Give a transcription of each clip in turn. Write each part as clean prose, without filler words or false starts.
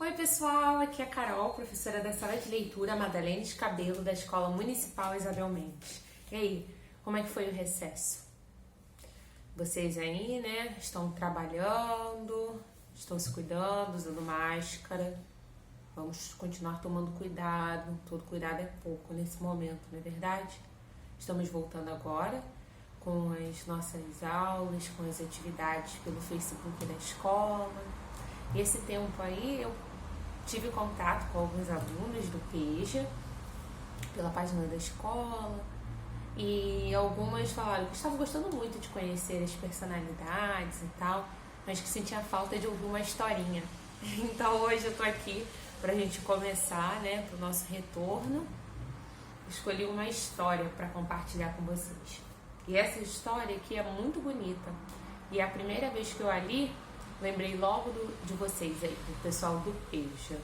Oi pessoal, aqui é a Carol, professora da Sala de Leitura Madalena de Cabelo da Escola Municipal Isabel Mendes. E aí, como é que foi o recesso? Vocês aí, né, estão trabalhando, estão se cuidando, usando máscara. Vamos continuar tomando cuidado, todo cuidado é pouco nesse momento, não é verdade? Estamos voltando agora com as nossas aulas, com as atividades pelo Facebook da escola. Esse tempo aí eu tive contato com alguns alunos do PEJA, pela página da escola, e algumas falaram que estavam gostando muito de conhecer as personalidades e tal, mas que sentia falta de ouvir uma historinha. Então hoje eu tô aqui pra gente começar, né, pro nosso retorno. Escolhi uma história para compartilhar com vocês. E essa história aqui é muito bonita. E a primeira vez que eu a li, lembrei logo de vocês aí, do pessoal do PEJA.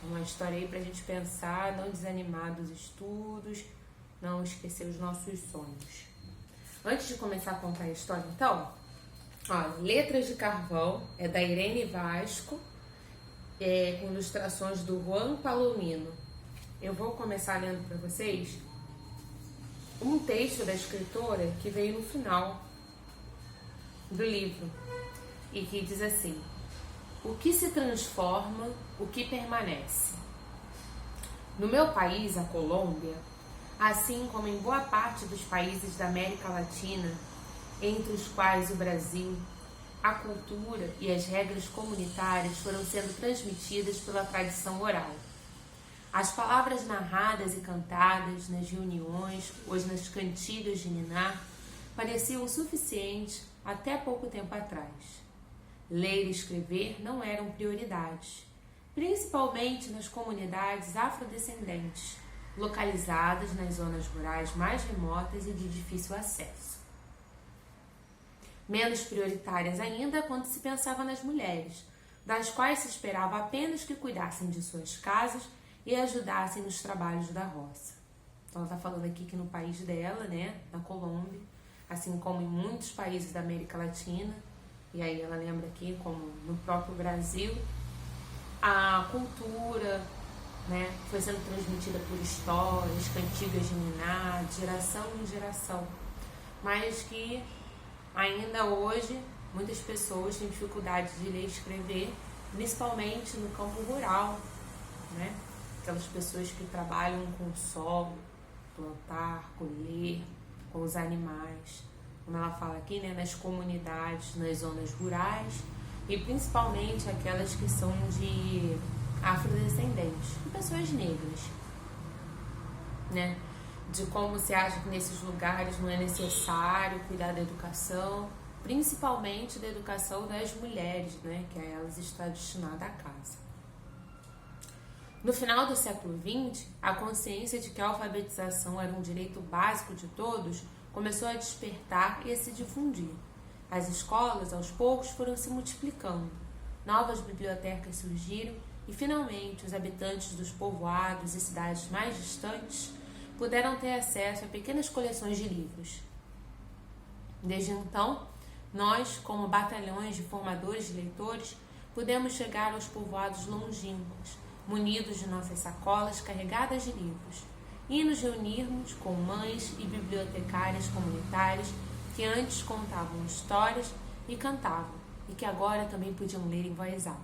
Uma história aí pra gente pensar, não desanimar dos estudos, não esquecer os nossos sonhos. Antes de começar a contar a história, então, ó, Letras de Carvão, é da Irene Vasco, com ilustrações do Juan Palomino. Eu vou começar lendo para vocês um texto da escritora que veio no final do livro e que diz assim: o que se transforma, o que permanece. No meu país, a Colômbia, assim como em boa parte dos países da América Latina, entre os quais o Brasil, a cultura e as regras comunitárias foram sendo transmitidas pela tradição oral. As palavras narradas e cantadas nas reuniões ou nas cantigas de niná pareciam suficientes até pouco tempo atrás. Ler e escrever não eram prioridades, principalmente nas comunidades afrodescendentes, localizadas nas zonas rurais mais remotas e de difícil acesso. Menos prioritárias ainda quando se pensava nas mulheres, das quais se esperava apenas que cuidassem de suas casas e ajudassem nos trabalhos da roça. Então ela está falando aqui que no país dela, né, na Colômbia, assim como em muitos países da América Latina, e aí ela lembra aqui como no próprio Brasil, a cultura, né, foi sendo transmitida por histórias, cantigas de niná, de geração em geração, mas que ainda hoje muitas pessoas têm dificuldade de ler e escrever, principalmente no campo rural, né? Aquelas pessoas que trabalham com o solo, plantar, colher, com os animais. Como ela fala aqui, né, nas comunidades, nas zonas rurais, e principalmente aquelas que são de afrodescendentes, de pessoas negras, né? De como se acha que nesses lugares não é necessário cuidar da educação, principalmente da educação das mulheres, né, que a elas está destinada a casa. No final do século XX, a consciência de que a alfabetização era um direito básico de todos começou a despertar e a se difundir. As escolas, aos poucos, foram se multiplicando. Novas bibliotecas surgiram e, finalmente, os habitantes dos povoados e cidades mais distantes puderam ter acesso a pequenas coleções de livros. Desde então, nós, como batalhões de formadores de leitores, pudemos chegar aos povoados longínquos, munidos de nossas sacolas carregadas de livros, e nos reunirmos com mães e bibliotecárias comunitárias que antes contavam histórias e cantavam, e que agora também podiam ler em voz alta.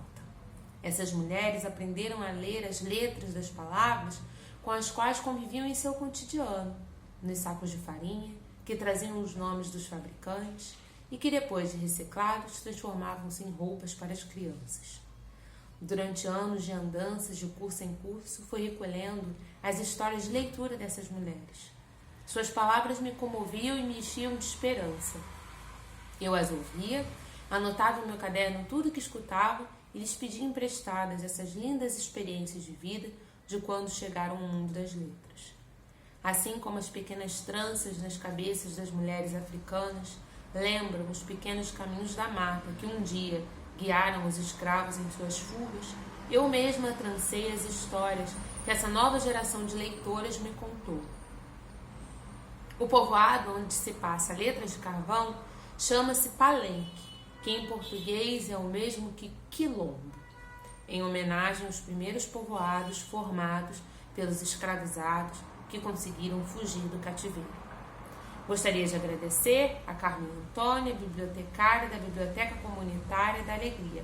Essas mulheres aprenderam a ler as letras das palavras com as quais conviviam em seu cotidiano, nos sacos de farinha, que traziam os nomes dos fabricantes e que, depois de reciclados, transformavam-se em roupas para as crianças. Durante anos de andanças de curso em curso, fui recolhendo as histórias de leitura dessas mulheres. Suas palavras me comoviam e me enchiam de esperança. Eu as ouvia, anotava em meu caderno tudo o que escutava e lhes pedia emprestadas essas lindas experiências de vida de quando chegaram ao mundo das letras. Assim como as pequenas tranças nas cabeças das mulheres africanas lembram os pequenos caminhos da mata que um dia guiaram os escravos em suas fugas, eu mesma trancei as histórias que essa nova geração de leitoras me contou. O povoado onde se passa Letras de Carvão chama-se Palenque, que em português é o mesmo que quilombo. em homenagem aos primeiros povoados formados pelos escravizados que conseguiram fugir do cativeiro. Gostaria de agradecer a Carmen Antônia, bibliotecária da Biblioteca Comunitária da Alegria,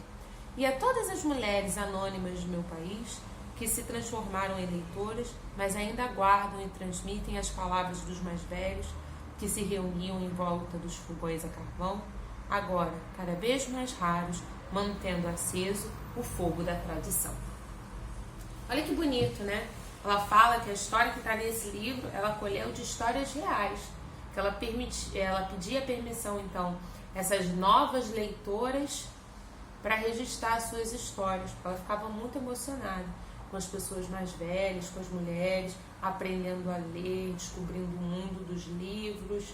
e a todas as mulheres anônimas do meu país que se transformaram em leitoras, mas ainda guardam e transmitem as palavras dos mais velhos que se reuniam em volta dos fogões a carvão, agora cada vez mais raros, mantendo aceso o fogo da tradição. Olha que bonito, né? Ela fala que a história que está nesse livro, ela colheu de histórias reais, que ela pedia permissão, então, essas novas leitoras para registrar suas histórias, porque ela ficava muito emocionada com as pessoas mais velhas, com as mulheres, aprendendo a ler, descobrindo o mundo dos livros,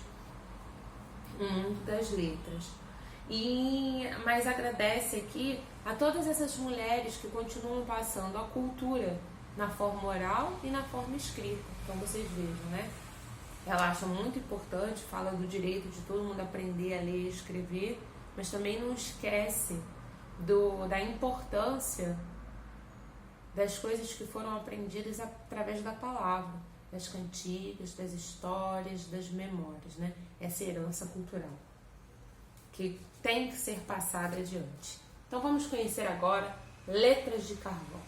o mundo das letras. Mas agradece aqui a todas essas mulheres que continuam passando a cultura na forma oral e na forma escrita. Então vocês vejam, né? Ela acha muito importante, fala do direito de todo mundo aprender a ler e escrever, mas também não esquece da importância das coisas que foram aprendidas através da palavra, das cantigas, das histórias, das memórias, né? Essa herança cultural que tem que ser passada adiante. Então vamos conhecer agora Letras de Carvão.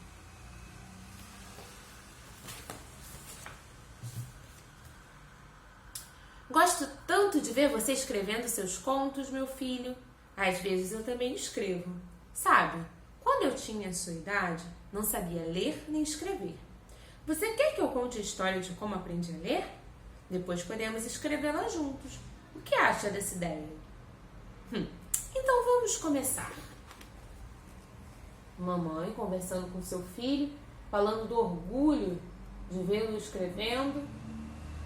Gosto tanto de ver você escrevendo seus contos, meu filho. Às vezes eu também escrevo. Sabe, quando eu tinha a sua idade, não sabia ler nem escrever. Você quer que eu conte a história de como aprendi a ler? Depois podemos escrevê-la juntos. O que acha dessa ideia? Então vamos começar. Mamãe conversando com seu filho, falando do orgulho de vê-lo escrevendo,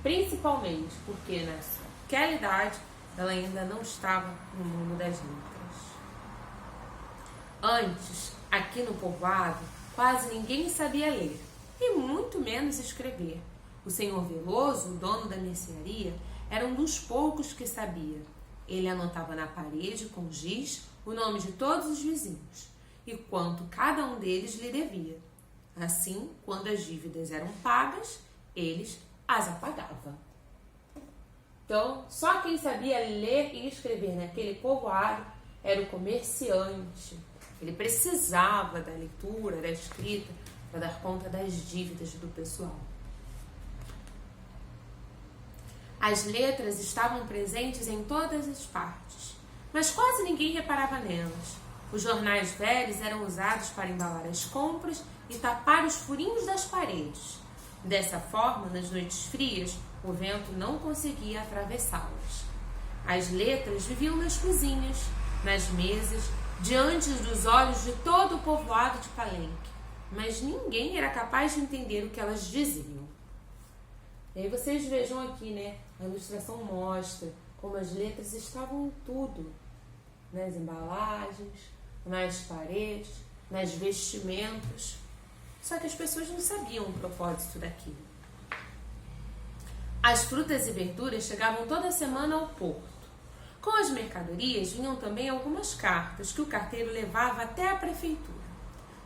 principalmente porque naquela idade ela ainda não estava no mundo das letras. Antes, aqui no povoado, quase ninguém sabia ler e muito menos escrever. O senhor Veloso, o dono da mercearia, era um dos poucos que sabia. Ele anotava na parede com giz o nome de todos os vizinhos e quanto cada um deles lhe devia. Assim, quando as dívidas eram pagas, eles as apagava. Então, só quem sabia ler e escrever naquele povoado era o comerciante. Ele precisava da leitura, da escrita, para dar conta das dívidas do pessoal. As letras estavam presentes em todas as partes, mas quase ninguém reparava nelas. Os jornais velhos eram usados para embalar as compras e tapar os furinhos das paredes. Dessa forma, nas noites frias, o vento não conseguia atravessá-las. As letras viviam nas cozinhas, nas mesas, diante dos olhos de todo o povoado de Palenque, mas ninguém era capaz de entender o que elas diziam. E aí vocês vejam aqui, né? A ilustração mostra como as letras estavam em tudo, nas embalagens, nas paredes, nas vestimentas. Só que as pessoas não sabiam o propósito daquilo. As frutas e verduras chegavam toda semana ao porto. Com as mercadorias vinham também algumas cartas que o carteiro levava até a prefeitura.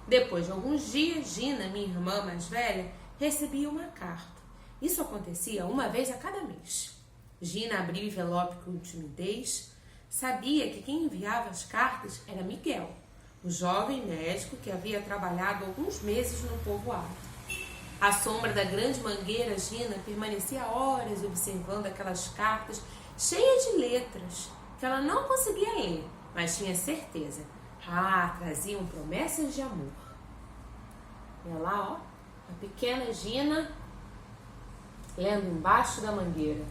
Depois de alguns dias, Gina, minha irmã mais velha, recebia uma carta. Isso acontecia uma vez a cada mês. Gina abriu o envelope com timidez. Sabia que quem enviava as cartas era Miguel, o jovem médico que havia trabalhado alguns meses no povoado. À sombra da grande mangueira, Gina permanecia horas observando aquelas cartas cheias de letras que ela não conseguia ler, mas tinha certeza. Traziam promessas de amor. E lá, ó, a pequena Gina lendo embaixo da mangueira.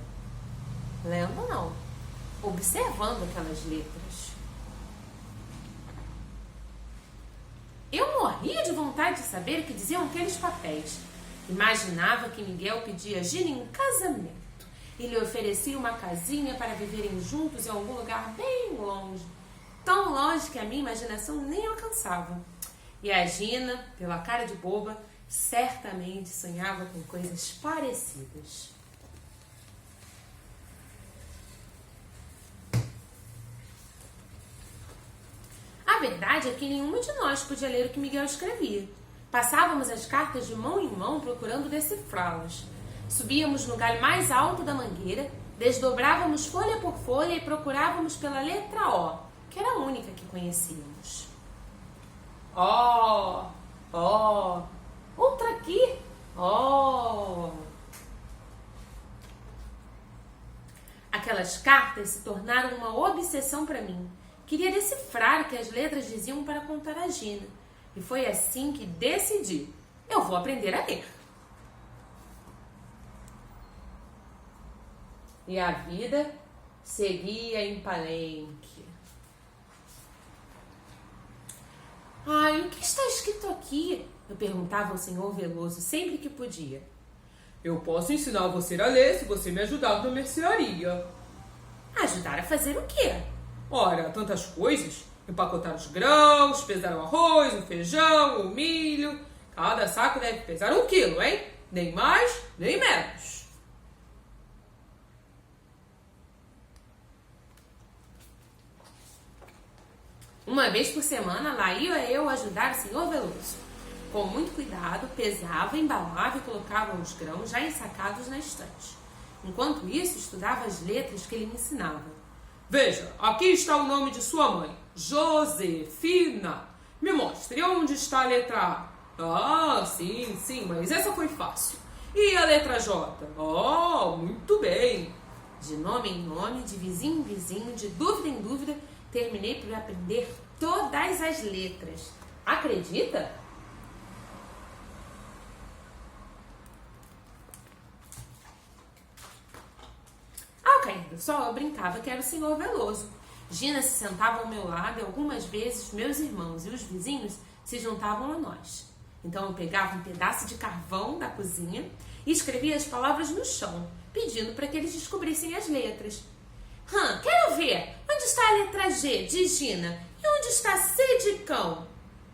Lendo não, observando aquelas letras. Eu morria de vontade de saber o que diziam aqueles papéis. Imaginava que Miguel pedia a Gina em casamento e lhe oferecia uma casinha para viverem juntos em algum lugar bem longe, tão longe que a minha imaginação nem alcançava. E a Gina, pela cara de boba, certamente sonhava com coisas parecidas. A verdade é que nenhuma de nós podia ler o que Miguel escrevia. Passávamos as cartas de mão em mão procurando decifrá-las. Subíamos no galho mais alto da mangueira, desdobrávamos folha por folha e procurávamos pela letra O, que era a única que conhecíamos. Ó, ó, outra aqui, ó. Aquelas cartas se tornaram uma obsessão para mim. Queria decifrar o que as letras diziam para contar a Gina. E foi assim que decidi. Eu vou aprender a ler. E a vida seguia em Palenque. Ai, o que está escrito aqui? Eu perguntava ao senhor Veloso sempre que podia. Eu posso ensinar você a ler se você me ajudar na mercearia. Ajudar a fazer o quê? Ora, tantas coisas. Empacotar os grãos, pesar o arroz, o feijão, o milho. Cada saco deve pesar 1 quilo, hein? Nem mais, nem menos. Uma vez por semana, lá ia eu ajudar o senhor Veloso. Com muito cuidado, pesava, embalava e colocava os grãos já ensacados na estante. Enquanto isso, estudava as letras que ele me ensinava. Veja, aqui está o nome de sua mãe, Josefina. Me mostre, onde está a letra A? Ah, sim, mas essa foi fácil. E a letra J? Oh, muito bem. De nome em nome, de vizinho em vizinho, de dúvida em dúvida, terminei por aprender todas as letras. Acredita? Ao cair do sol, eu brincava que era o senhor Veloso. Gina se sentava ao meu lado e algumas vezes meus irmãos e os vizinhos se juntavam a nós. Então eu pegava um pedaço de carvão da cozinha e escrevia as palavras no chão, pedindo para que eles descobrissem as letras. Quero ver! Onde está a letra G de Gina? E onde está C de cão?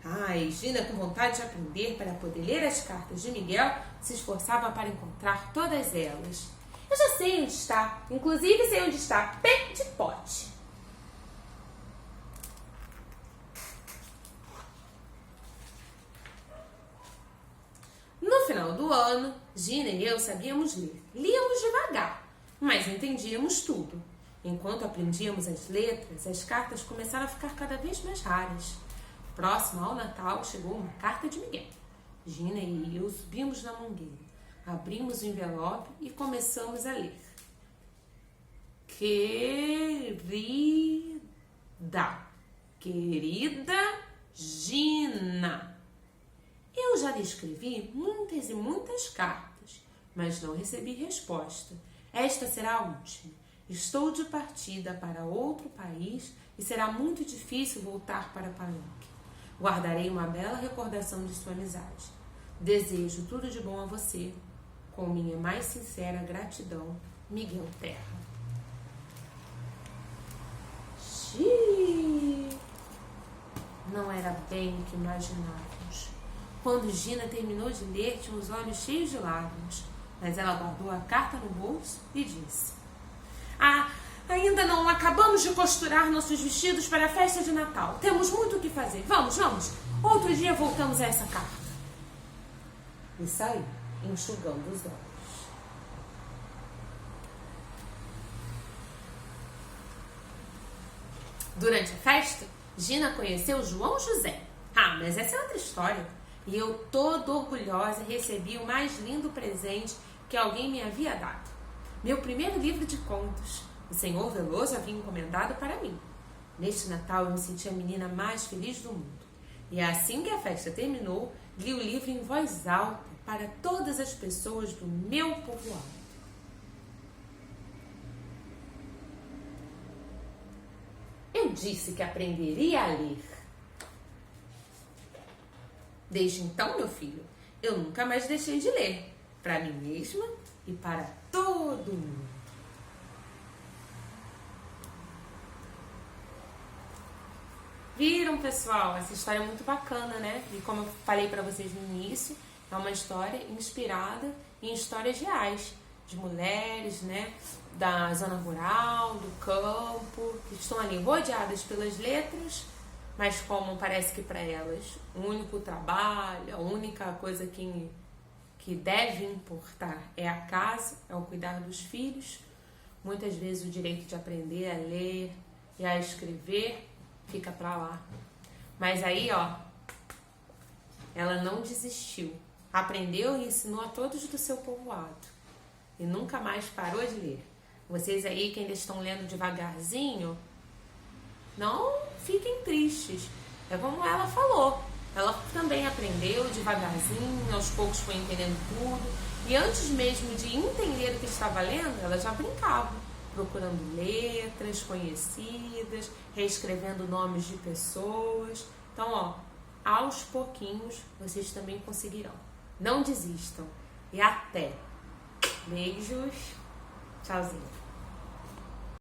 Ai, Gina, com vontade de aprender para poder ler as cartas de Miguel, se esforçava para encontrar todas elas. Eu já sei onde está, inclusive sei onde está P de pote. No final do ano, Gina e eu sabíamos ler. Líamos devagar, mas entendíamos tudo. Enquanto aprendíamos as letras, as cartas começaram a ficar cada vez mais raras. Próximo ao Natal, chegou uma carta de Miguel. Gina e eu subimos na mangueira, abrimos o envelope e começamos a ler. Querida Gina. Eu já lhe escrevi muitas e muitas cartas, mas não recebi resposta. Esta será a última. Estou de partida para outro país e será muito difícil voltar para Palenque. Guardarei uma bela recordação de sua amizade. Desejo tudo de bom a você. Com minha mais sincera gratidão, Miguel Terra. Xiii! Não era bem o que imaginávamos. Quando Gina terminou de ler, tinha os olhos cheios de lágrimas, mas ela guardou a carta no bolso e disse: ainda não acabamos de costurar nossos vestidos para a festa de Natal. Temos muito o que fazer. Vamos. Outro dia voltamos a essa carta. E saiu, enxugando os olhos. Durante a festa, Gina conheceu João José. Mas essa é outra história. E eu, toda orgulhosa, recebi o mais lindo presente que alguém me havia dado. Meu primeiro livro de contos. O senhor Veloso havia encomendado para mim. Neste Natal eu me senti a menina mais feliz do mundo. E assim que a festa terminou, li o livro em voz alta para todas as pessoas do meu povoado. Eu disse que aprenderia a ler. Desde então, meu filho, eu nunca mais deixei de ler. Para mim mesma e para todo mundo. Viram, pessoal? Essa história é muito bacana, né? E como eu falei para vocês no início, é uma história inspirada em histórias reais de mulheres, né? Da zona rural, do campo, que estão ali rodeadas pelas letras, mas como parece que para elas o único trabalho, a única coisa que deve importar é a casa, é o cuidar dos filhos, muitas vezes o direito de aprender a ler e a escrever fica para lá. Mas aí, ó, ela não desistiu. Aprendeu e ensinou a todos do seu povoado. E nunca mais parou de ler. Vocês aí que ainda estão lendo devagarzinho, não fiquem tristes. É como ela falou. Ela também aprendeu devagarzinho, aos poucos foi entendendo tudo. E antes mesmo de entender o que estava lendo, ela já brincava, procurando letras conhecidas, reescrevendo nomes de pessoas. Então, ó, aos pouquinhos vocês também conseguirão. Não desistam. E até. Beijos. Tchauzinho.